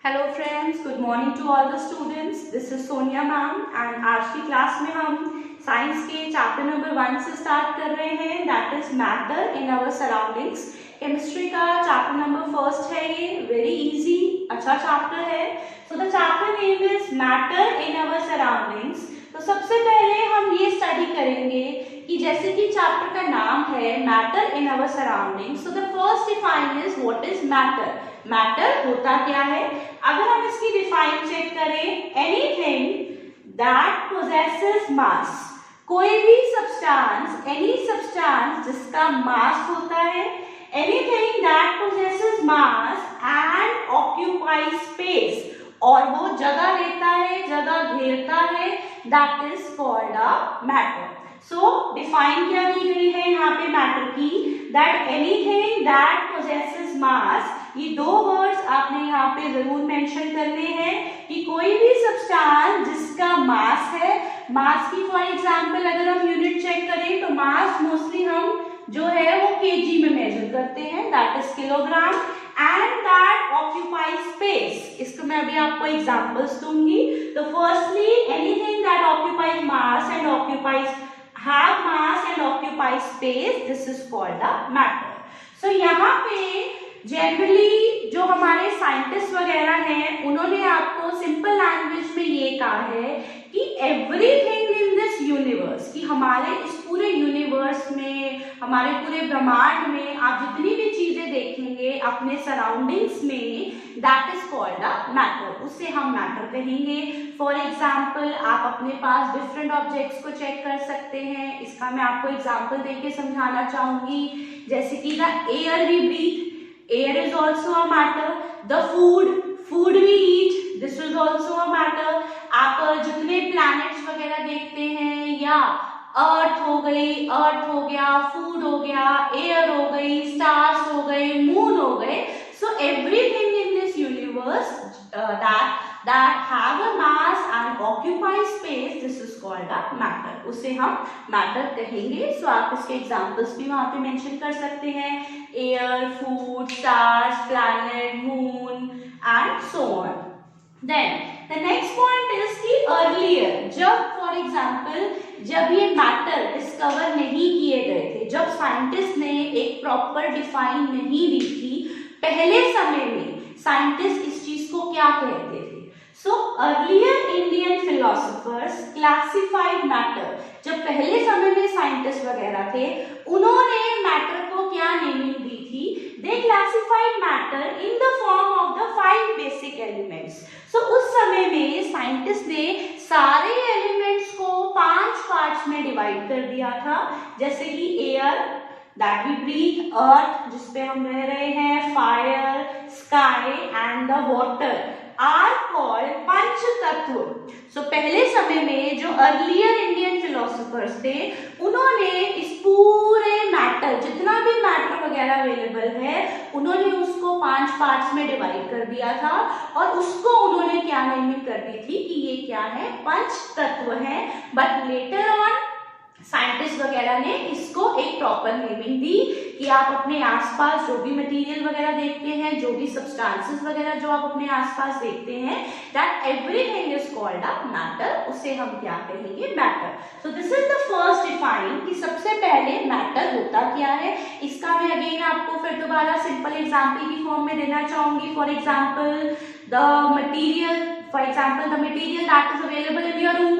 Hello friends, good morning to all the students. This is Sonia ma'am and आज की class में हम science के चैप्टर नंबर 1 से स्टार्ट कर रहे हैं, that is matter in our surroundings. Chemistry का चैप्टर नंबर 1 है, ये वेरी इजी अच्छा चैप्टर है। So the chapter name is matter in our surroundings. तो सबसे पहले हम ये स्टडी करेंगे कि जैसे कि चैप्टर का नाम है matter in our surroundings, so the first define is what is matter. Matter होता क्या है? अगर हम इसकी डिफाइन चेक करें, एनीथिंग दैट पोजेसेस मास, कोई भी सब्सटेंस, एनी सब्सटेंस जिसका मास होता है, anything that possesses mass and occupy space, और वो जगह लेता है, जगह घेरता है, that is called a matter. So define क्या की गई है यहाँ पे मैटर की, दैट एनीथिंग दैट पोजेसेस मास। ये दो वर्ड्स आपने यहाँ पे जरूर मेंशन करने हैं कि कोई भी सब्सटेंस जिसका मास है, मास की फॉर एग्जांपल अगर हम यूनिट चेक करें तो मास मोस्टली हम जो है वो केजी में मेजर करते हैं, that is kilogram, and that occupy space. इसको मैं अभी आपको एग्जांपल्स दूंगी। तो firstly anything that occupies mass and occupies have mass and occupy space, this is called a matter. So यहाँ पे जनरली जो हमारे साइंटिस्ट वगैरह हैं, उन्होंने आपको सिंपल लैंग्वेज में ये कहा है कि एवरीथिंग इन दिस यूनिवर्स, कि हमारे इस पूरे यूनिवर्स में, हमारे पूरे ब्रह्मांड में आप जितनी भी चीजें देखेंगे अपने सराउंडिंग्स में, that is called a matter, उसे हम मैटर कहेंगे। फॉर एग्जाम्पल आप अपने पास डिफरेंट ऑब्जेक्ट्स को चेक कर सकते हैं। इसका मैं आपको एग्जाम्पल देके समझाना चाहूंगी, जैसे कि the air we breathe, air is also a matter, the food we eat, this is also a matter। आप जितने planets वगैरह देखते हैं, या अर्थ हो गई, अर्थ हो गया, फूड हो गया, एयर हो गई, स्टार्स हो गए, मून हो गए, so everything in this universe that have a mass and occupy space, this is called a matter, उसे हम matter कहेंगे। सो आप इसके एग्जांपल्स भी वहां पे मेंशन कर सकते हैं, air, food, stars, planet, moon and so on. Then the next point is कि अर्लियर, जब फॉर एग्जांपल जब ये मैटर डिस्कवर नहीं किए गए थे, जब साइंटिस्ट ने एक प्रॉपर डिफाइन नहीं दी थी, पहले समय में साइंटिस्ट इस चीज को क्या कहते थे? So earlier Indian philosophers classified matter. जब पहले समय में साइंटिस्ट वगैरह थे, उन्होंने मैटर को क्या नेमिंग दी थी? They classified matter in the form of the 5 basic elements. So उस समय में साइंटिस्ट ने सारे एलिमेंट्स को 5 पार्ट्स में डिवाइड कर दिया था, जैसे कि air that we breathe, earth जिसपे हम रह रहे हैं, fire, sky and the water are called पंच तत्व। सो पहले समय में जो अर्लियर इंडियन फिलोसोफर्स थे, उन्होंने इस पूरे मैटर, जितना भी मैटर वगैरह अवेलेबल है, उन्होंने उसको 5 पार्ट्स में डिवाइड कर दिया था, और उसको उन्होंने क्या नेमिंग कर दी थी कि ये क्या है? पंच तत्व है। बट लेटर ऑन साइंटिस्ट वगैरह ने इसको एक प्रॉपर नेमिंग दी कि आप अपने आसपास जो भी मटेरियल वगैरह देखते हैं, जो भी सब्सटेंसेस वगैरह जो आप अपने आसपास देखते हैं, that everything is called a matter, उसे हम क्या कहेंगे? Matter. So this is the first define कि सबसे पहले मैटर होता क्या है। इसका मैं अगेन आपको फिर दोबारा सिंपल एग्जाम्पल की फॉर्म में देना चाहूंगी। For example the material, for example the material that is available in your room,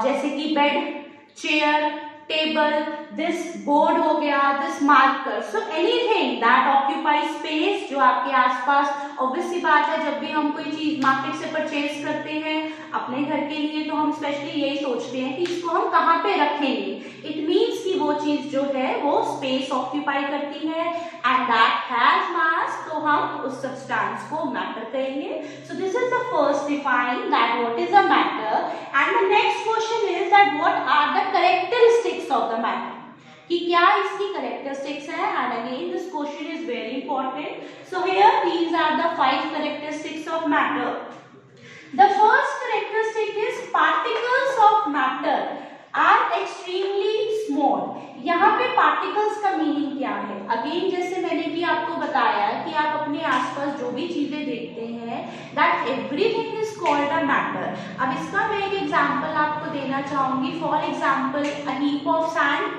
जैसे कि bed, chair, table, this board हो गया, this marker. So anything that occupy space, जो आपके आसपास, ऑब्वियस सी बात है, जब भी हम कोई चीज मार्केट से परचेज करते हैं अपने घर के लिए, तो हम स्पेशली यही सोचते हैं कि इसको हम कहाँ पे रखेंगे। इट मीन्स कि वो चीज जो है वो स्पेस ऑक्यूपाई करती है, एंड दैट हैज मास, तो हम उस सब्सटेंस को मैटर कहेंगे। So this is the first define that what is a matter. And the next question is that what are the characteristics of the matter, कि क्या इसकी कैरेक्टरिस्टिक्स है। And again this question is very important. So here these are the 5 characteristics of matter. The first characteristic is particles of matter are extremely small। यहाँ पे particles का meaning क्या है? Again जैसे मैंने भी आपको बताया कि आप अपने आस आसपास जो भी चीजें देखते हैं, that everything is called a matter. अब इसका मैं एक एग्जांपल आपको देना चाहूंगी। For example a heap of sand,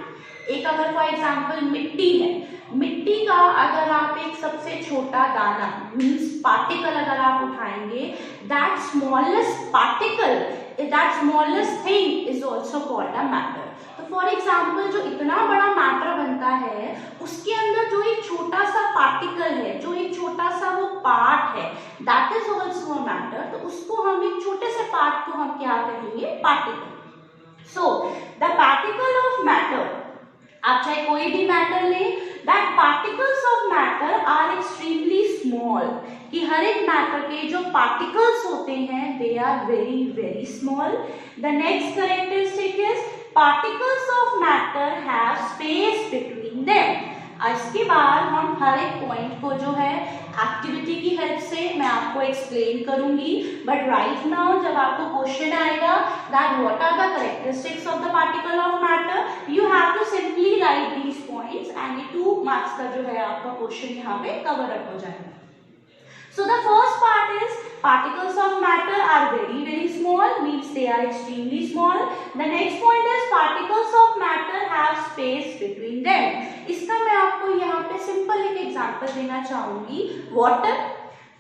एक अगर फॉर एग्जांपल मिट्टी है, मिट्टी का अगर आप एक सबसे छोटा दाना मीन्स पार्टिकल अगर आप उठाएंगे, that smallest particle, that smallest thing is also called a matter. तो फॉर एग्जाम्पल जो इतना बड़ा मैटर बनता है, उसके अंदर जो एक छोटा सा पार्टिकल है, जो एक छोटा सा वो पार्ट है, that is also a matter. तो उसको हम एक छोटे से पार्ट को हम क्या कहेंगे, particle. So the particle of matter, आप चाहे कोई भी मैटर लें, that particles of matter are extremely small, कि हर एक मैटर के जो पार्टिकल्स होते हैं they are very very small. The next characteristic is particles of matter have space between them. इसके बाद हम हर एक पॉइंट को जो है एक्टिविटी की हेल्प से मैं आपको एक्सप्लेन करूंगी, बट राइट नाउ जब आपको क्वेश्चन आएगा that what are the characteristics of the particle of matter, you have to simply write these points and ये 2 मार्क्स का जो है आपका क्वेश्चन यहाँ पे कवर अप हो जाएगा। So the first part is particles of matter are very very small, means they are extremely small. The next point is particles of matter have space between them. इसका मैं आपको यहाँ पे simple एक example देना चाहूंगी। वाटर,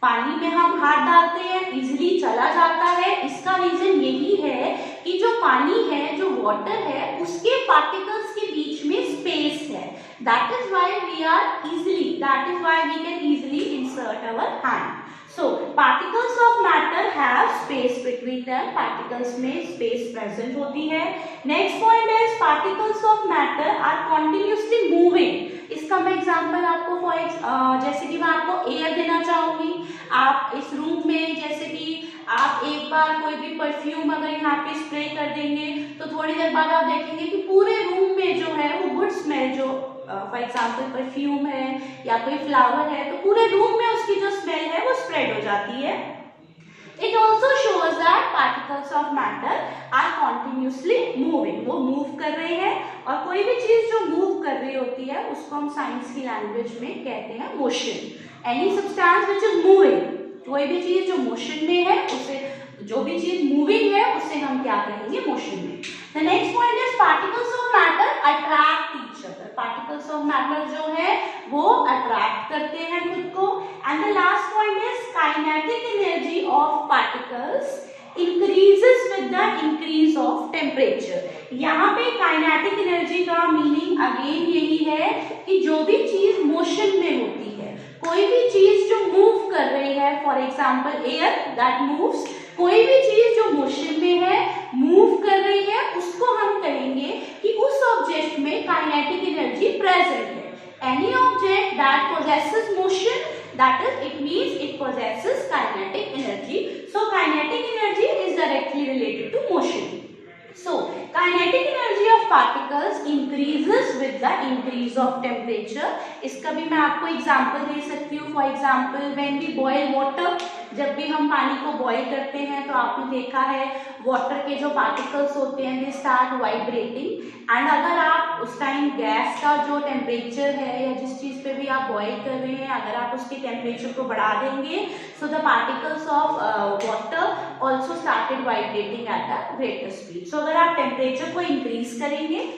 पानी में हम हाथ डालते हैं इजिली चला जाता है। इसका रीजन यही है कि जो पानी है, जो वाटर है, उसके पार्टिकल्स के बीच में स्पेस है। That is why we are easily, that is why we can easily insert our hand. So particles of matter have space between them. Particles में space present होती है। Next point is particles of matter are continuously moving. इसका मैं example आपको जैसे कि मैं आपको एयर देना चाहूंगी। आप इस रूम में जैसे कि आप एक बार कोई भी परफ्यूम अगर यहाँ पे स्प्रे कर देंगे तो थोड़ी देर बाद आप देखेंगे कि पूरे रूम में जो है वो गुड स्मेल, जो फॉर एग्जाम्पल परफ्यूम है या कोई फ्लावर है, तो पूरे रूम में उसकी जो स्मेल है वो स्प्रेड हो जाती है। It also shows that particles of matter are continuously moving. वो मूव कर रहे हैं, और कोई भी चीज जो मूव कर रही होती है उसको हम साइंस की लैंग्वेज में कहते हैं motion. Any substance which is moving, कोई भी चीज जो मोशन में है उसे, जो भी चीज मूविंग है उसे हम क्या कहेंगे, मोशन में। The next point is particles of matter attract each other. Particles of matter जो है वो attract करते हैं खुद को। And the last point is kinetic energy of particles increases with the increase of temperature. यहाँ पे kinetic energy का मीनिंग अगेन यही है कि जो भी चीज मोशन में होती है, कोई भी चीज जो मूव कर रही है, for example air that moves, कोई भी चीज जो मोशन में है, मूव कर रही है, उसको हम कहेंगे कि उस ऑब्जेक्ट में काइनेटिक एनर्जी प्रेजेंट है। Any object that possesses motion, that is it means it possesses kinetic energy. So kinetic energy is directly related to motion. So kinetic energy of particles increases with the increase of temperature. इसका भी मैं आपको example दे सकती हूँ। For example when we boil water, जब भी हम पानी को बॉयल करते हैं तो आपने देखा है वाटर के जो पार्टिकल्स होते हैं दे स्टार्ट वाइब्रेटिंग। एंड अगर आप उस टाइम गैस का जो टेम्परेचर है या जिस चीज पे भी आप बॉयल कर रहे हैं, अगर आप उसके टेम्परेचर को बढ़ा देंगे, so the particles of water also started vibrating at a greater speed. So अगर आप टेम्परेचर को इंक्रीज करेंगे,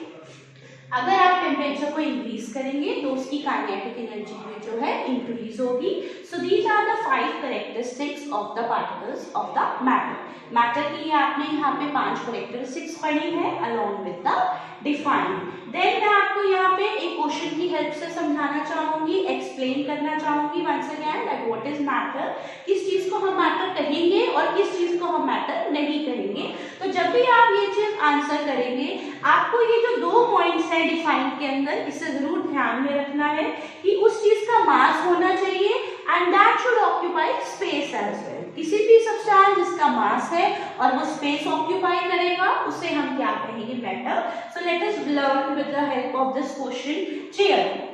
अगर आप टेम्परेचर को इंक्रीज करेंगे तो उसकी काइनेटिक एनर्जी भी जो है इंक्रीज होगी। So these are the 5 characteristics of the particles of the matter. Matter की आपने यहाँ पे 5 कैरेक्टरिस्टिक्स पढ़ी है along with the define. Then मैं आपको यहाँ पे एक क्वेश्चन की हेल्प से समझाना चाहूंगी, एक्सप्लेन करना चाहूंगी once again that what is matter, किस चीज को हम मैटर कहेंगे और किस चीज को हम मैटर नहीं कहेंगे। तो जब भी आप ये चीज आंसर करेंगे, आपको ये जो 2 पॉइंट्स है डिफाइन के अंदर, इसे जरूर ध्यान में रखना है कि उस चीज का मास होना चाहिए and that should occupy space as well. किसी भी सब्सटेंस जिसका मास है और वो स्पेस ऑक्यूपाई करेगा उसे हम क्या कहेंगे, matter. So let us learn with the help of this question chair.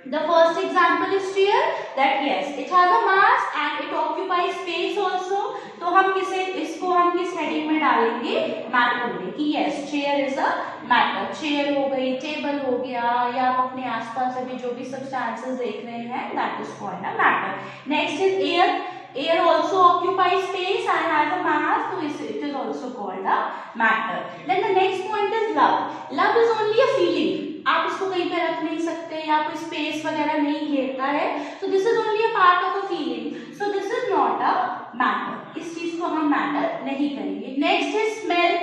The first example is chair, that yes, it has a mass and it occupies space also. तो हम इसको हम किस हेडिंग में डालेंगे? मैटर में, कि yes, chair is a matter. Chair हो गई, टेबल हो गया, या आप अपने आसपास अभी जो भी सब्सटेंसेस देख रहे हैं, that is called a matter. Next is air. Air also occupies space and has a mass, so it is also called a matter. Then the next point is love. Love is only a feeling. आप इसको कहीं पे रख नहीं सकते, या कोई space वगैरह नहीं घेरता है, so this is only a part of a feeling, so this is not a matter. इस चीज को हम मैटर नहीं करेंगे. Next is smell.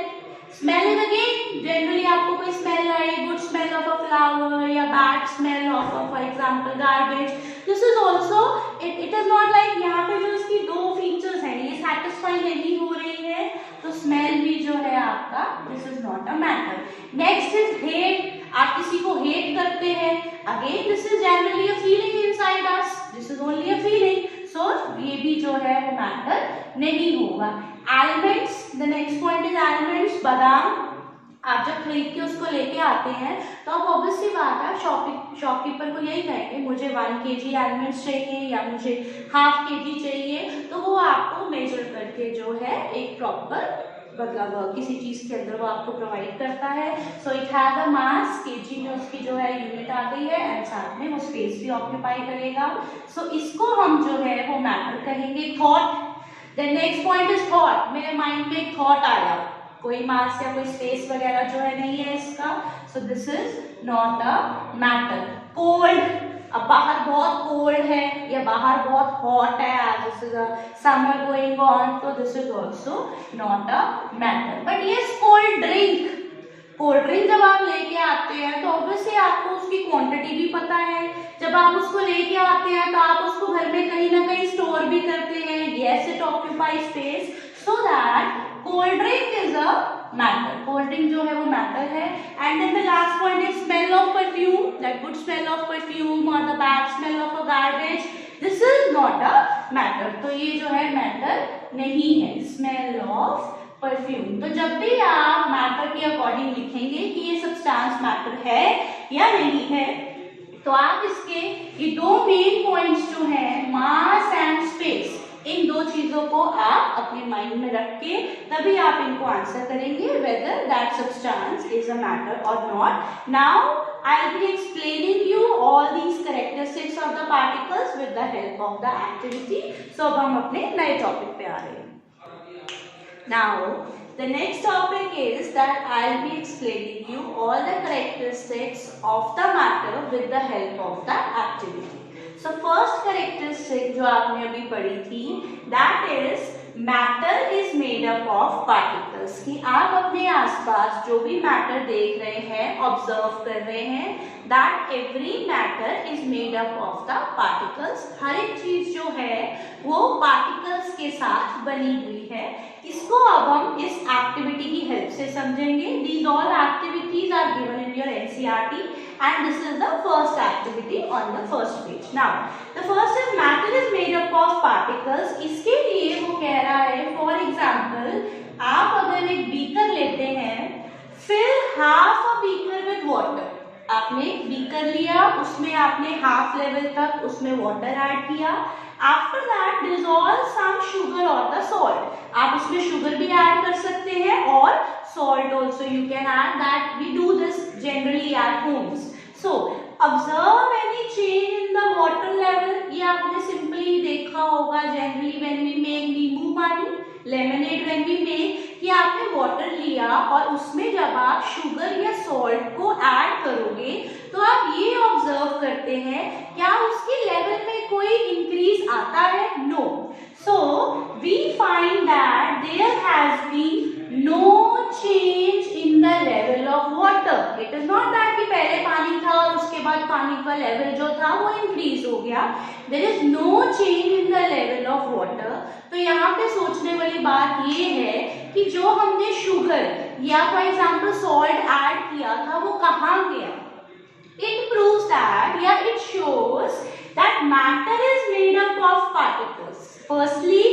Smell is again generally आपको कोई स्मेल आए, good smell of a flower या bad smell of for example garbage. This is also it is not like यहाँ पे जो इसकी दो फीचर्स हैं ये satisfy नहीं हो रही है, तो स्मेल भी जो है आपका this is not a matter. Next is hate. आप किसी को हेट करते हैं, again this is generally a feeling inside us, this is only a feeling, so ये भी जो है वो मैटर नहीं होगा. Elements, the next point is elements. बादाम आप जब खरीद के उसको लेके आते हैं तो आप ऑब्वियसली बात है शॉपकीपर को यही कहेंगे मुझे 1 kg एलिमेंट्स चाहिए या मुझे ½ kg चाहिए, तो वो आपको मेजर करके जो है एक प्रॉपर मतलब किसी चीज के अंदर वो आपको प्रोवाइड करता है. So it has a mass, KG में उसकी जो है यूनिट आ गई है एंड साथ में वो स्पेस भी ऑक्यूपाई करेगा, सो इसको हम जो है वो मैटर कहेंगे. Thought. The next point is thought. मेरे माइंड में एक थॉट आया, कोई मास या कोई स्पेस वगैरह जो है नहीं है इसका, सो this is not a matter. Cold. अब बाहर बहुत कोल्ड है या बाहर बहुत हॉट है, this is a summer going on, तो this is also not a matter. But yes, cold drink. Cold drink जब आप लेके आते हैं तो ऑब्वियसली आपको उसकी क्वांटिटी भी पता है, जब आप उसको लेके आते हैं तो आप उसको घर में कहीं ना कहीं स्टोर भी करते हैं. Yes, it occupy space, so that cold drink is a matter. Cold drink जो है वो मैटर है. And then the last point is smell of perfume, that good smell of perfume और the bad smell of a garbage, this is not a matter. तो ये जो है matter नहीं है, स्मेल ऑफ परफ्यूम. तो जब भी आप मैटर के अकॉर्डिंग लिखेंगे कि ये सब्सटेंस मैटर है या नहीं है, तो आप इसके ये दो मेन पॉइंट्स जो हैं मास एंड स्पेस, इन दो चीजों को आप अपने माइंड में रख के तभी आप इनको आंसर करेंगे whether that substance is a matter or not. Now I'll be explaining you all these characteristics of the particles with the help of the activity. So अब हम अपने नए टॉपिक पे आ रहे हैं. Now the next topic is that I'll be explaining you all the characteristics of the matter with the help of the activity. So first characteristic जो आपने अभी पढ़ी थी, that is matter is made up of particles. कि आप अपने आसपास जो भी matter देख रहे हैं, observe कर रहे हैं, that every matter is made up of the particles. हर एक चीज जो है वो particles के साथ बनी हुई है. इसको अब हम इस एक्टिविटी की हेल्प से समझेंगे. These all activities are given in your NCERT and this is the first activity on the first page. Now the first is matter is made up of particles. इसके लिए वो कह रहा है, for example आप अगर एक बीकर लेते हैं, fill half a beaker with water. आपने एक बीकर लिया, उसमें आपने हाफ लेवल तक उसमें वाटर ऐड किया. After that dissolve some sugar or the salt. आप इसमें शुगर भी ऐड कर सकते हैं और salt also you can add. That we do this generally at homes. So observe any change in the water level. ये आपने सिंपली देखा होगा generally when we make नींबू पानी, लेमनेड when we make, कि आपने वाटर लिया और उसमें जब आप शुगर या सॉल्ट को ऐड करोगे तो आप ये ऑब्जर्व करते हैं क्या उसकी लेवल में कोई इंक्रीज आता है? No. So we find that there has been no change in the level of water. It is not that कि पहले पानी था और उसके बाद पानी का लेवल जो था वो इंक्रीज हो गया. There is no change in the level of water. तो यहाँ पे सोचने वाली बात ये है कि जो हमने शुगर या फॉर एग्जाम्पल सॉल्ट ऐड किया था वो कहाँ गया. It proves that, yeah, it shows that matter is made up of particles. Firstly,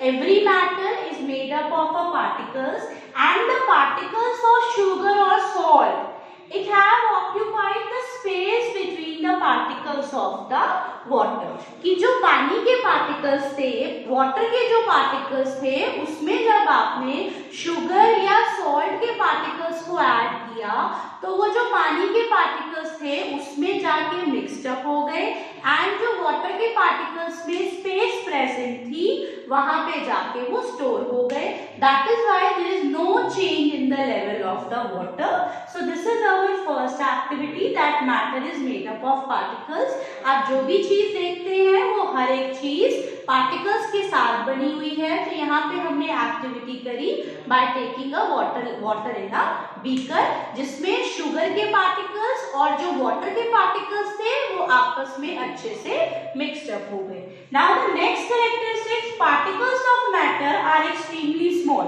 every matter is made up of particles, and the particles of sugar or salt, it have occupied the space between the particles of the water, कि जो पानी के particles थे, water के जो particles थे, उसमें जब आपने शुगर या सॉल्ट के पार्टिकल्स को ऐड किया तो वो जो पानी के पार्टिकल्स थे उसमें जाके मिक्सड अप हो गए, एंड जो वाटर के पार्टिकल्स में स्पेस प्रेजेंट थी वहां पे जाके वो स्टोर हो गए. That is why there is no change in the level of the water. So this is our first activity, that matter is made up of particles. आप जो भी चीज देखते हैं वो हर एक चीज पार्टिकल्स के साथ बनी हुई है. तो यहाँ पे हमने एक्टिविटी करी by taking a water in a beaker, जिसमें शुगर के पार्टिकल्स और जो वाटर के पार्टिकल्स थे वो आपस में अच्छे से मिक्सड अप हो गए. Now the next characteristics, particles of matter are extremely small.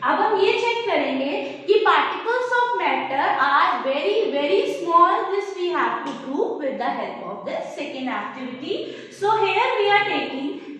अब हम ये चेक करेंगे कि particles of matter are very very small. This we have to prove with the help of this second activity. So here we are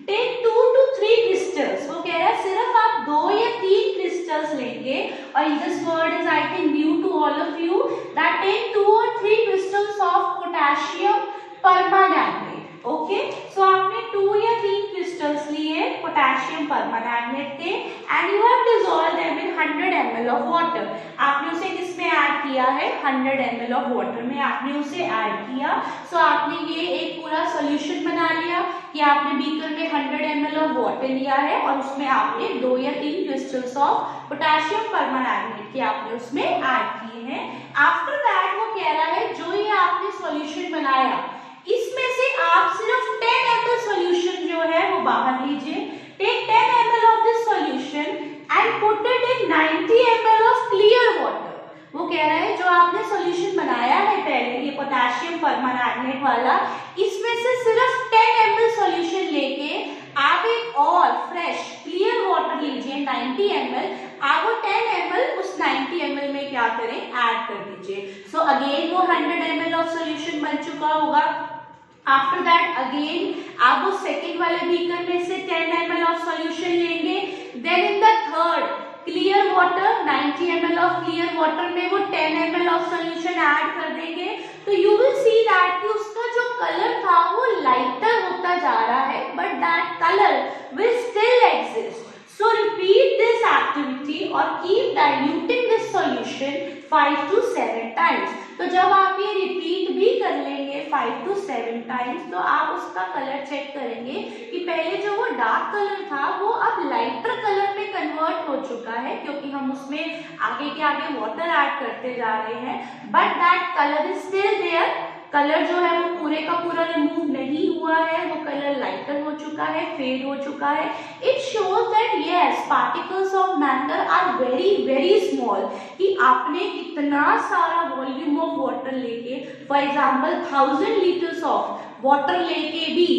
take 2 to 3 crystals. वो कह रहा है सिर्फ आप 2 या 3 क्रिस्टल्स लेंगे, और this word is I think new to all of you, that take 2 or 3 crystals of potassium permanganate. Okay, so आपने 2 या 3 क्रिस्टल्स लिए पोटेशियम परमांगनेट के, and you have dissolve them in 100 ml of water. आपने उसे किस में add किया है? 100 ml ऑफ वाटर में आपने उसे ऐड किया. सो आपने ये एक पूरा सॉल्यूशन बना लिया कि आपने बीकर में 100 ml ऑफ वाटर लिया है और उसमें आपने 2 या 3 क्रिस्टल्स ऑफ पोटेशियम परमांगनेट के आपने उसमें ऐड किए हैं. आफ्टर दैट वो कह रहा है जो ये आपने सॉल्यूशन बनाया इसमें से आप सिर्फ 10 ml सॉल्यूशन जो है वो बाहर लीजिए. Take 10 ml of this solution and put it in 90 ml of clear water. वो कह रहा है जो आपने सॉल्यूशन बनाया है पहले, ये पोटेशियम परमांगनेट वाला, इसमें से सिर्फ 10 ml सॉल्यूशन लेके आप एक और फ्रेश क्लियर वाटर लीजिए 90 ml. आप वो 10 ml उस 90 ml में क्या करें? ऐड कर दीजिए. सो अगेन वो 100 ml ऑफ सॉल्यूशन बन चुका होगा. आफ्टर दैट अगेन आप उस सेकेंड वाले बीकर में से 10 ml ऑफ सॉल्यूशन लेंगे. Then in the third clear water 90 ml of clear water में वो 10 ml ऑफ सॉल्यूशन ऐड कर देंगे. तो यू विल सी दैट कि उसका जो कलर था वो लाइटर होता जा रहा है, but that colour will still exist. So repeat this activity or keep diluting this solution 5 to 7 times. तो जब आप ये रिपीट भी कर लेंगे 5 to 7 times, तो आप उसका कलर चेक करेंगे कि पहले जो वो डार्क कलर था वो अब लाइटर कलर में कन्वर्ट हो चुका है, क्योंकि हम उसमें आगे के आगे वाटर ऐड करते जा रहे हैं. But that colour is still there. Colour जो है वो पूरे का पूरा रिमूव नहीं हुआ है, वो कलर लाइटर हो चुका है, फेड हो चुका है. It shows that yes particles of matter are very very small. कि आपने कितना सारा वॉल्यूम ऑफ वाटर लेके, for example 1000 litres of water लेके भी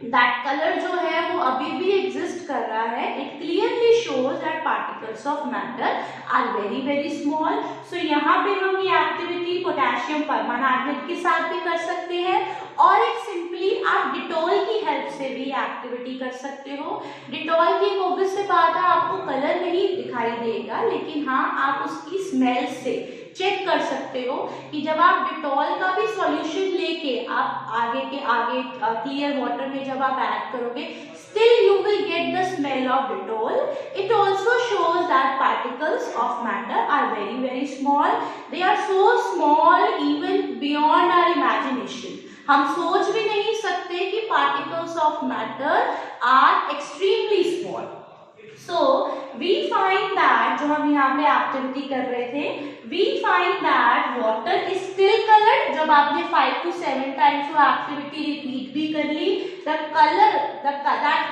दैट कलर जो है वो अभी भी एग्जिस्ट कर रहा है. It clearly shows that particles of matter are very very small. So यहाँ पे हम ये एक्टिविटी पोटेशियम परमांगनेट के साथ भी कर सकते हैं, और एक सिंपली आप डिटॉल की हेल्प से भी एक्टिविटी कर सकते हो. डिटॉल की एक ऑब्वियस सी बात है, आपको कलर नहीं दिखाई देगा, लेकिन हाँ आप उसकी स्मेल से चेक कर सकते हो कि जब आप डिटॉल का भी सॉल्यूशन लेके आप आगे के आगे क्लियर वाटर में जब आप ऐड करोगे, still you will get the smell of Dettol. It also shows that particles of matter are very very small. They are so small even beyond our imagination. हम सोच भी नहीं सकते कि particles of matter are extremely small. So we find that जो हम यहाँ पे एक्टिविटी कर रहे थे, we find that water is still colored. जब आपने 5 to 7 times वो एक्टिविटी रिपीट भी कर ली, that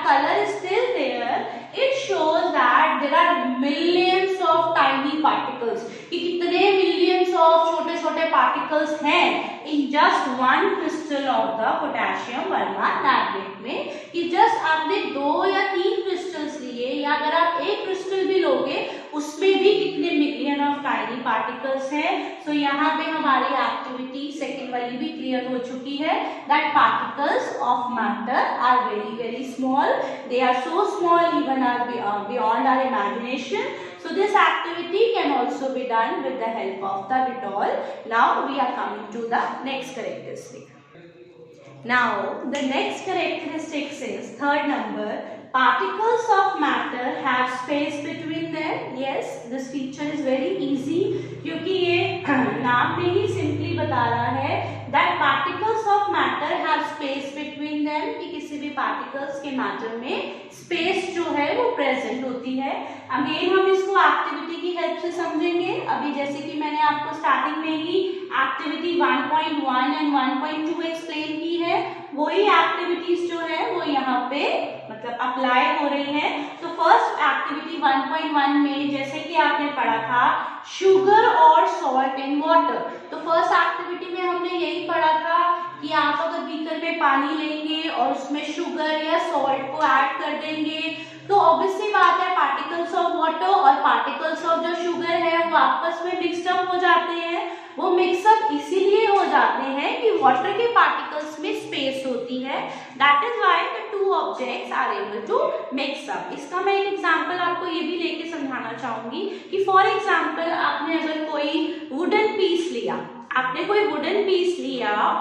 color is still there. It shows that there are millions of tiny particles. कि कितने millions of छोटे छोटे particles हैं in just one crystal of the potassium permanganate में. कि just आपने 2 या 3 crystals लिए, या अगर आप एक क्रिस्टल भी लोगे उसमें भी कितने मिलियन ऑफ टाइनी पार्टिकल्स हैं. सो यहाँ पे हमारी एक्टिविटी सेकेंड वाली भी क्लियर हो चुकी है, that particles of matter are very very small. They are so small even are beyond our imagination. So this activity can also be done with the help of the Dettol. Now we are coming to the next characteristic. Now the next characteristics is third number. Particles of matter have space between them. Yes, this feature is very easy क्योंकि ये नाम में ही simply बता रहा है that particles of matter have space between them, कि किसी भी particles के matter में space जो है वो present होती है. अगेन हम इसको एक्टिविटी की हेल्प से समझेंगे. अभी जैसे कि मैंने आपको स्टार्टिंग में ही एक्टिविटी 1.1 एंड 1.2 एक्सप्लेन की है, वही एक्टिविटीज जो है वो यहाँ पे मतलब अप्लाई हो रही है. तो फर्स्ट एक्टिविटी 1.1 में जैसे कि आपने पढ़ा था शुगर और सॉल्ट इन वाटर. तो फर्स्ट एक्टिविटी में हमने यही पढ़ा था कि आप अगर बीकर में पानी लेंगे और उसमें शुगर या सॉल्ट को ऐड कर देंगे तो ऑब्वियसली बात है पार्टिकल्स ऑफ वाटर और पार्टिकल्स ऑफ जो शुगर है वो आपस में मिक्सअप हो जाते हैं. वो मिक्सअप इसीलिए हो जाते हैं कि वाटर के पार्टिकल्स में स्पेस होती है. That is why the two objects are able to mix up. इसका मैं एक एग्जांपल आपको ये भी लेके समझाना चाहूंगी कि फॉर एग्जांपल आपने अगर कोई वुडन पीस लिया,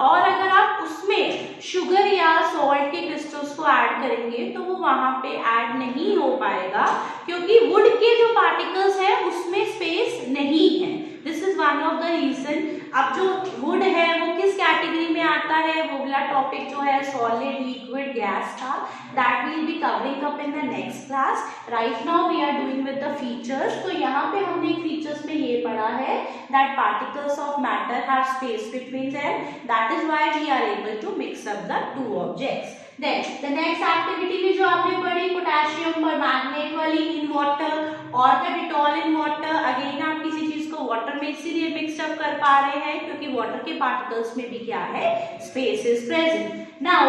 और अगर आप उसमें शुगर या सॉल्ट के क्रिस्टल्स को ऐड करेंगे तो वो वहां पे ऐड नहीं हो पाएगा क्योंकि वुड के जो पार्टिकल्स हैं उसमें स्पेस नहीं है. This is one of the reason. अब जो वुड है वो किस कैटेगरी में आता है, वो वाला टॉपिक जो है सॉलिड लिक्विड गैस था, that will be covering up in the next class. Right now we are doing with the features. तो यहाँ पे हमने फीचर्स में ये पढ़ा है that particles of matter have space between them, that is why we are able to mix up the two objects. Then the next activity में जो आपने पढ़ी पोटेशियम और मैग्नेट वाली इन वाटर और the Dettol in water. Again आप किसी चीज को वाटर में इसीलिए मिक्सअप कर पा रहे हैं क्योंकि वाटर के पार्टिकल्स में भी क्या है, space is present. Now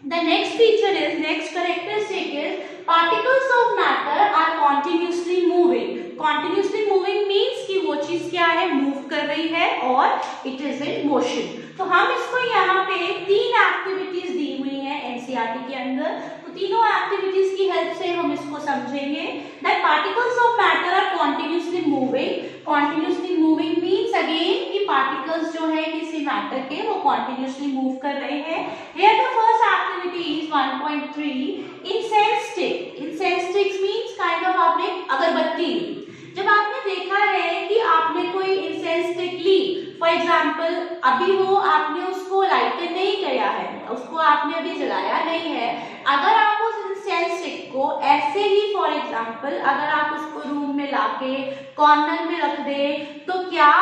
the next feature is, next characteristic is particles of matter are continuously moving. Continuously moving means कि वो चीज क्या है, मूव कर रही है और it is in motion. तो हम इसको यहाँ पे 3 एक्टिविटीज दी हुई हैं एनसीईआरटी के अंदर. तो तीनों एक्टिविटीज की हेल्प से हम इसको समझेंगे that particles of matter are continuously moving. Continuously moving means again कि particles जो है किसी मैटर के वो continuously मूव कर रहे हैं. Here the first activity is 1.3 incense stick. Incense sticks means kind of आपने अगरबत्ती ली. जब आपने देखा है कि आपने कोई इंसेंस स्टिक ली, फॉर एग्जाम्पल अभी वो आपने उसको लाइटर नहीं किया है, उसको आपने अभी जलाया नहीं है, अगर आप उस इंसेंस स्टिक को ऐसे ही फॉर एग्जाम्पल अगर आप उसको रूम में लाके कॉर्नर में रख दे तो क्या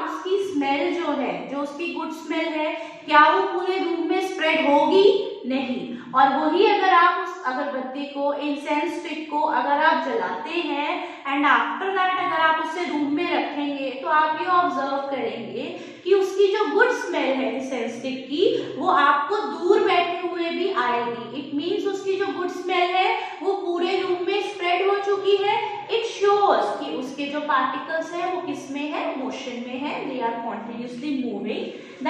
उसकी स्मेल जो है, जो उसकी गुड स्मेल है, क्या वो पूरे रूम में स्प्रेड होगी? नहीं. और वही अगर आप उस अगरबत्ती को, इंसेंस स्टिक को अगर आप जलाते हैं एंड आफ्टर दैट अगर आप उसे रूम में रखेंगे तो आप ये ऑब्जर्व करेंगे कि उसकी जो गुड स्मेल है इंसेंस स्टिक की वो आपको दूर बैठे हुए भी आएगी. इट मीन्स उसकी जो गुड स्मेल है वो पूरे रूम में स्प्रेड हो चुकी है. इट शोज कि उसके जो पार्टिकल्स है वो किस में है, मोशन में है. They are continuously moving. The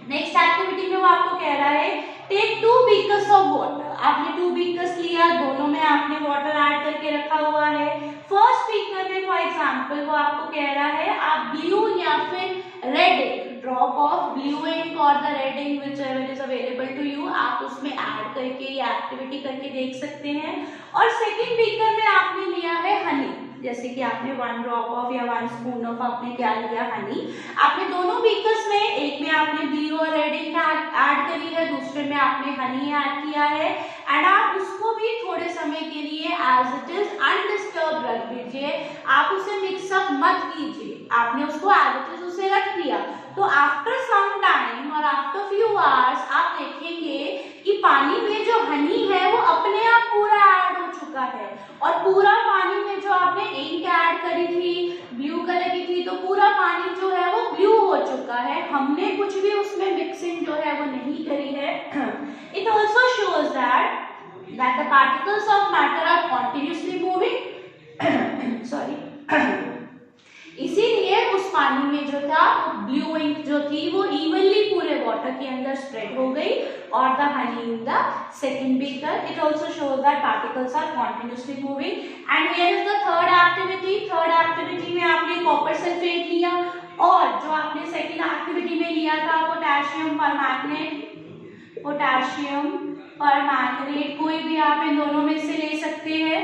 next activity में वो आपको कह रहा है टेक 2 बीकर्स ऑफ वाटर. आपने 2 बीकर्स लिया, दोनों में आपने वाटर ऐड करके रखा हुआ है. फर्स्ट बीकर में फॉर एग्जांपल वो आपको कह रहा है आप ब्लू या फिर red ink, drop of blue ink और the red ink whichever is available to you, आप उसमें ऐड करके ये एक्टिविटी करके देख सकते हैं. और सेकेंड बीकर में आपने लिया है हनी. जैसे कि आपने 1 ड्रॉप ऑफ या 1 स्पून ऑफ आपने क्या लिया, हनी. आपने दोनों बीकर्स में, एक में आपने ब्लू और रेड इंक ऐड करी है, दूसरे में आपने हनी ऐड किया है एंड आप उसको भी थोड़े समय के लिए एज इट इज अनडिस्टर्ब रख दीजिए. आप उसे मिक्सअप मत कीजिए, आपने उसको एज इट इज उसे रख दिया. तो आफ्टर सम टाइम और आफ्टर फ्यू आवर्स आप देखेंगे कि पानी में जो हनी है वो अपने आप पूरा ऐड हो चुका है और पूरा पानी में जो आपने इंक ऐड करी थी ब्लू कलर की थी तो पूरा पानी जो है वो ब्लू हो चुका है. हमने कुछ भी उसमें मिक्सिंग जो है वो नहीं करी है. It also shows that the particles of matter are continuously moving. Sorry. इसीलिए उस पानी में जो था वो ब्लू इंक जो थी वो इवनली पूरे वाटर के अंदर स्प्रेड हो गई और the honey in the second beaker. It also shows that particles are continuously moving. And here is the third activity. Third activity में आपने कॉपर सल्फेट लिया और जो आपने सेकंड एक्टिविटी में लिया था पोटेशियम परमैंगनेट. पोटेशियम परमैंगनेट कोई भी आप इन दोनों में से ले सकते हैं.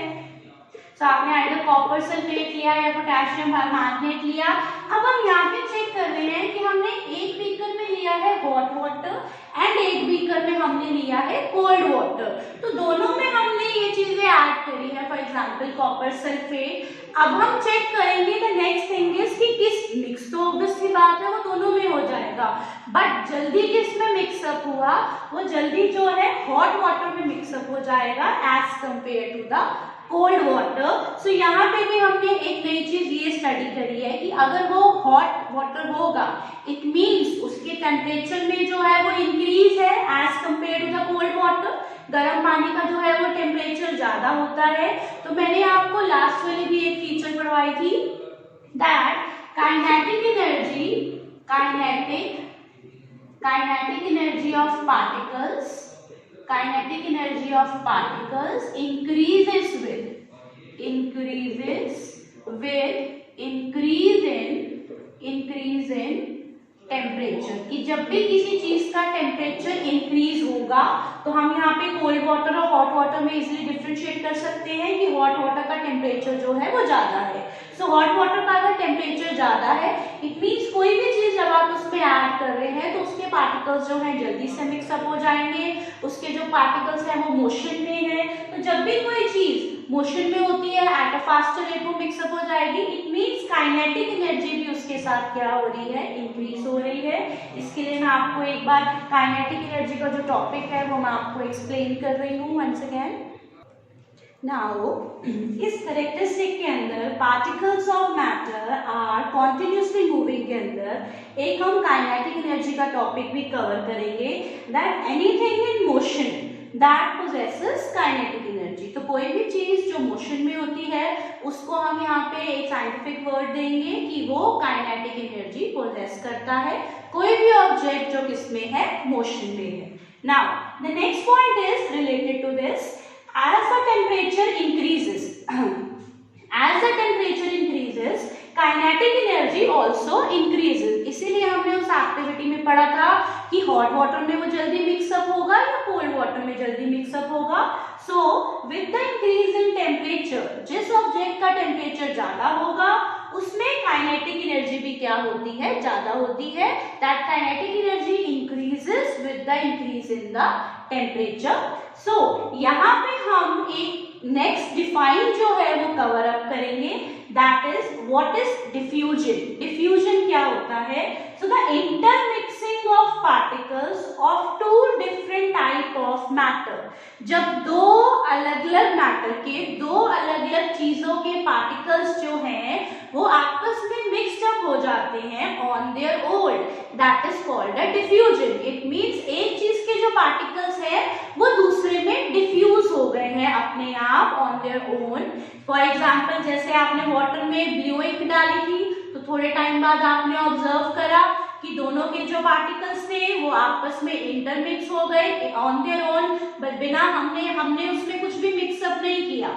तो आपने आइदर कॉपर सल्फेट लिया या पोटेशियम परमैंगनेट लिया. अब हम यहाँ पे चेक कर रहे हैं कि हमने एक बीकर में लिया है हॉट वाटर एंड एक बीकर में हमने लिया है कोल्ड वाटर. तो दोनों में हमने ये चीजें ऐड करी है. For example copper sulphate. अब हम चेक करेंगे द नेक्स्ट थिंग इज कि किस मिक्स, तो ऑब्वियसली बात है वो दोनों में हो जाएगा, बट जल्दी किस में मिक्सअप हुआ, वो जल्दी जो है हॉट वाटर में मिक्सअप हो जाएगा as compare to the cold water. So यहाँ पे भी हमने एक नई चीज ये स्टडी करी है कि अगर वो हॉट वाटर होगा इट मींस उसके टेम्परेचर में जो है वो इंक्रीज है as compare to the cold water. गर्म पानी का जो है वो टेम्परेचर ज्यादा होता है. तो मैंने आपको लास्ट वाली भी एक फीचर पढ़वाई थी that kinetic energy of particles increases with increase in temperature. कि जब भी किसी चीज का टेम्परेचर इंक्रीज होगा तो हम यहाँ पे कोल्ड वाटर और हॉट वाटर में इजीली डिफरेंशिएट कर सकते हैं कि हॉट वाटर का टेम्परेचर जो है वो ज्यादा है. सो हॉट वाटर का अगर टेम्परेचर ज्यादा है इट मींस कोई भी चीज जब आप उसमें ऐड कर रहे हैं तो उसके पार्टिकल्स जो है जल्दी से मिक्सअप हो जाएंगे. उसके जो पार्टिकल्स हैं वो मोशन में है. तो जब भी कोई चीज मोशन में होती है एट अ फास्टर रेट वो मिक्सअप हो जाएगी. इट मींस काइनेटिक एनर्जी भी उसके साथ क्या हो रही है, इंक्रीज हो रही है. इसके लिए मैं आपको एक बार काइनेटिक एनर्जी का जो टॉपिक है वो मैं आपको एक्सप्लेन कर रही हूँ वंस अगेन. नाउ इस कैरेक्टरिस्टिक के अंदर particles of matter are continuously moving के अंदर एक हम काइनेटिक एनर्जी का टॉपिक भी कवर करेंगे that anything in motion that possesses kinetic energy. तो कोई भी चीज जो मोशन में होती है उसको हम यहाँ पे एक साइंटिफिक वर्ड देंगे कि वो काइनेटिक एनर्जी पोजेस करता है. कोई भी ऑब्जेक्ट जो किसमें है, मोशन में है. Now the next point is related to this. as the temperature increases kinetic energy also increases. इसीलिए हमने उस एक्टिविटी में पढ़ा था कि हॉट वाटर में वो जल्दी मिक्सअप होगा या कोल्ड वाटर में जल्दी मिक्सअप होगा. So with the increase in temperature, जिस ऑब्जेक्ट का टेम्परेचर ज्यादा होगा उसमें काइनेटिक एनर्जी भी क्या होती है, ज्यादा होती है. That kinetic energy increases with the increase in the temperature. So यहाँ पे हम एक नेक्स्ट डिफाइन जो है वो कवर अप करेंगे that is what is diffusion. Diffusion क्या होता है? So the intermixing of particles of two different type of matter. जब दो अलग अलग मैटर के, दो अलग अलग चीजों के पार्टिकल्स जो हैं वो आपस में मिक्सड अप हो जाते हैं on their own, that is called a diffusion. It means एक चीज के जो पार्टिकल्स है वो दूसरे में डिफ्यूज हो गए हैं अपने आप on their own. For example जैसे आपने वाटर में ब्लू इंक डाली थी तो थोड़े टाइम बाद आपने ऑब्जर्व करा कि दोनों के जो पार्टिकल्स थे वो आपस में इंटरमिक्स हो गए ऑन देयर ओन, बट बिना हमने उसमें कुछ भी मिक्सअप नहीं किया,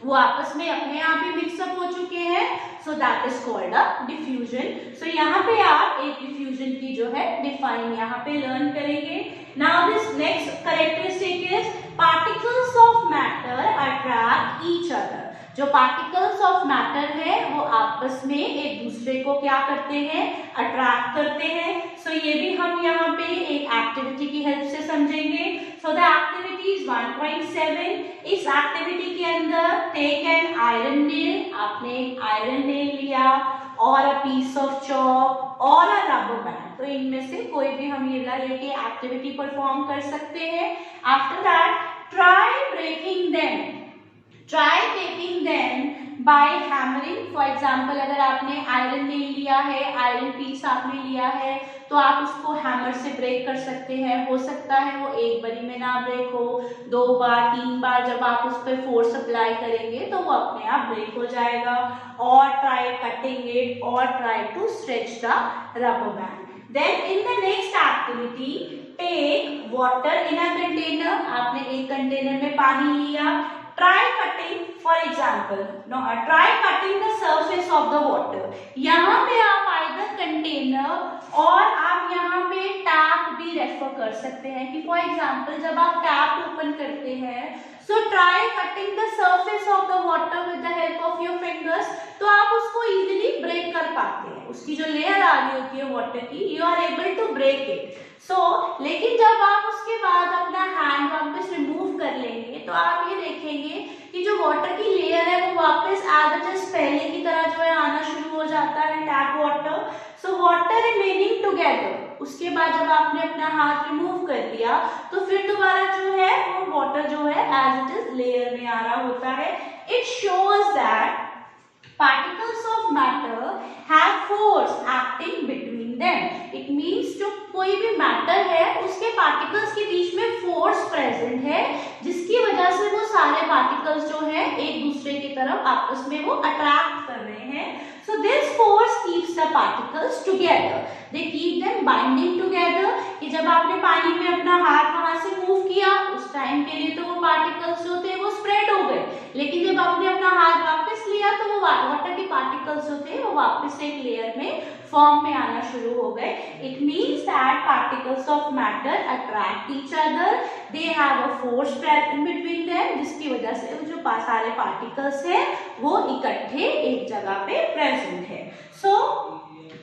वो आपस में अपने आप ही मिक्सअप हो चुके हैं. So that is called a diffusion. So यहाँ पे आप एक डिफ्यूजन की जो है डिफाइन यहाँ पे लर्न करेंगे. Now this next characteristic is particles of matter attract each other. जो पार्टिकल्स ऑफ मैटर है वो आपस में एक दूसरे को क्या करते हैं, अट्रैक्ट करते हैं. सो ये भी हम यहाँ पे एक एक्टिविटी की हेल्प से समझेंगे. So the activity is 1.7. इस एक्टिविटी के अंदर टेक एन आयरन नेल. आपने एक आयरन नेल लिया और अ पीस ऑफ चॉक और अ रबर बैंड. तो इनमें से कोई भी हम ये लेके एक्टिविटी परफॉर्म कर सकते हैं. After that try breaking them. Try taking them by hammering. For example अगर आपने आयरन ले लिया है, आयरन पीस आपने लिया है, तो आप उसको हैमर से ब्रेक कर सकते हैं। हो सकता है वो एक बारी में ना ब्रेक हो, 2 बार 3 बार जब आप उस पर फोर्स अप्लाई करेंगे तो वो अपने आप ब्रेक हो जाएगा। और ट्राई कटिंग इट और try to stretch the rubber band. Then in the next activity, take water in a container. आपने एक कंटेनर में पानी लिया, try cutting, for example, no, try cutting the surface of the water। यहाँ पे आप either container और आप यहाँ पे टैप भी रेफर कर सकते हैं कि फॉर एग्जाम्पल जब आप टैप ओपन करते हैं, so try cutting the surface of the water with the help of your fingers। तो आप उसको इजीली ब्रेक कर पाते हैं, उसकी जो लेयर आ रही होती है वाटर की, you are able to break it. लेकिन जब आप उसके बाद अपना हैंड वापस रिमूव कर लेंगे तो आप ये देखेंगे कि जो वाटर की लेयर है वो वापस एज इट इज पहले की तरह जो है आना शुरू हो जाता है, tap water. So water remaining together. उसके बाद जब आपने अपना हाथ रिमूव कर दिया तो फिर दोबारा जो है वो वाटर जो है एज इट इज लेयर में आ रहा होता है। It shows that particles of matter have force acting between them। It means जो कोई भी मैटर है उसके पार्टिकल्स के बीच में फोर्स प्रेजेंट है, जिसकी वजह से वो सारे पार्टिकल्स जो है एक दूसरे की तरफ आपस में वो अट्रैक्ट कर रहे हैं। So this force keeps the particles together. They keep them binding together। कि जब आपने पानी में अपना हाथ वहां से मूव किया उस टाइम के लिए तो वो पार्टिकल्स जो थे वो स्प्रेड हो गए, लेकिन जब आपने अपना हाथ वापस लिया तो वो वाटर के पार्टिकल्स जो थे वो वापस एक लेयर में फॉर्म में आना शुरू हो गए। It means that particles of matter attract each other, they have a force present between them, जिसकी वजह से जो सारे पार्टिकल्स हैं वो इकट्ठे एक जगह पे प्रेजेंट है। सो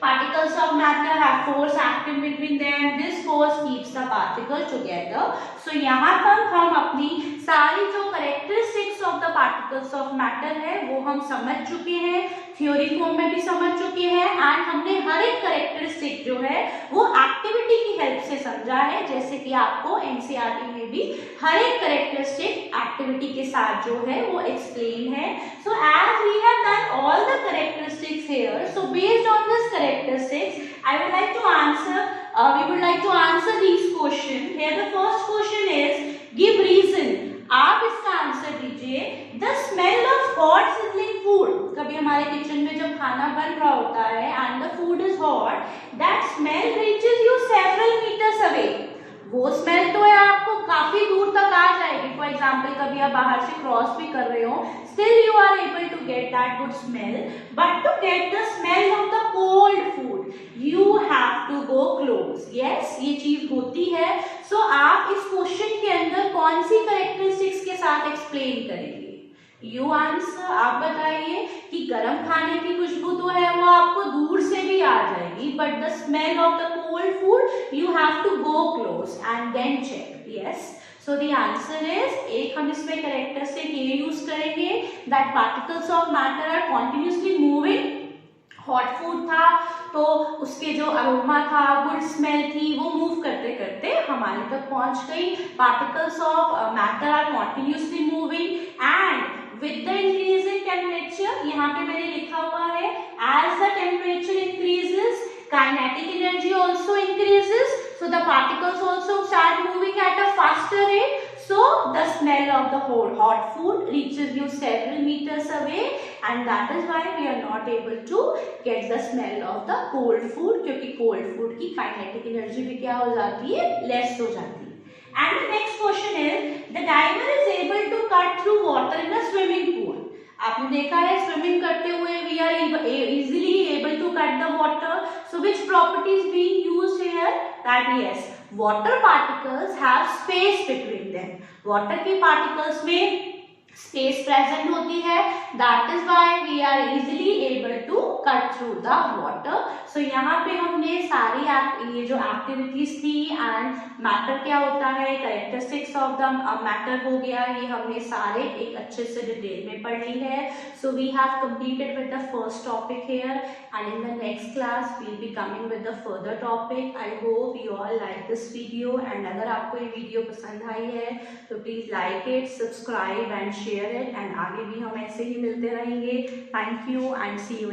particles of matter have force acting between them, this force keeps the particle together। so यहाँ तक हम अपनी सारी जो characteristics of the particles of matter है वो हम समझ चुके हैं, थ्योरी फॉर्म में भी समझ चुके हैं, एंड हमने हर एक कैरेक्टरिस्टिक जो है वो एक्टिविटी की हेल्प से समझा है, जैसे कि आपको एनसीईआरटी में भी हर एक कैरेक्टरिस्टिक एक्टिविटी के साथ जो है वो एक्सप्लेन है। So as we have done all the characteristics here, so based on this characteristics I would like to answer we would like to answer these question। here the first question is give reason। आप इसका answer दीजिए। the smell of hot sizzling food। कभी हमारे kitchen में जब खाना बन रहा होता है and the food is hot, that smell reaches you several meters away। वो स्मेल तो है आपको काफी दूर तक आ जाएगी। फॉर एग्जाम्पल कभी आप बाहर से क्रॉस भी कर रहे हो, still you are able to get that good smell, but to get the smell of the cold food you have to go close. Yes, ये चीज होती है। सो आप इस क्वेश्चन के अंदर कौन सी कैरेक्टरिस्टिक्स के साथ एक्सप्लेन करेंगे? You answer. आप बताइए कि गर्म खाने की खुशबू तो है वो आपको दूर से भी आ जाएगी, but the smell of the cold food you have to go close and then check. Yes, so the answer is, एक हम इसमें कैरेक्टरिस्टिक ये यूज करेंगे that particles of matter are continuously moving. Hot food था तो उसके जो aroma था, गुड स्मेल थी, वो मूव करते करते हमारे तक पहुंच गई। Particles of matter are continuously moving and with the increase in temperature, यहाँ पे मैंने लिखा हुआ है as the temperature increases kinetic energy also increases, so the particles also start moving at a faster rate, so the smell of the whole hot food reaches you several meters away, and that is why we are not able to get the smell of the cold food, क्योंकि cold food की kinetic energy भी क्या हो जाती है, less हो जाती है। And the next question is, the diver is able to cut through water in a swimming pool। आपने देखा है स्विमिंग करते हुए we are easily able to cut the water, so which property is being used here? That yes, water particles have space between them। water के particles में space present होती है, that is why we are easily able to cut through the water. So यहाँ पे हमने सारी ये जो एक्टिविटीज थी एंड मैटर क्या होता है, कैरेक्टरिस्टिक्स ऑफ द मैटर हो गया, ये हमने सारे एक अच्छे से डिटेल में पढ़ ली है। So we have completed with the first topic here and in the next class we will be coming with the further topic. I hope you all like this video, एंड अगर आपको ये वीडियो पसंद आई है तो please like it, subscribe and share it, एंड आगे भी हम ऐसे ही मिलते रहेंगे. Thank you and see you.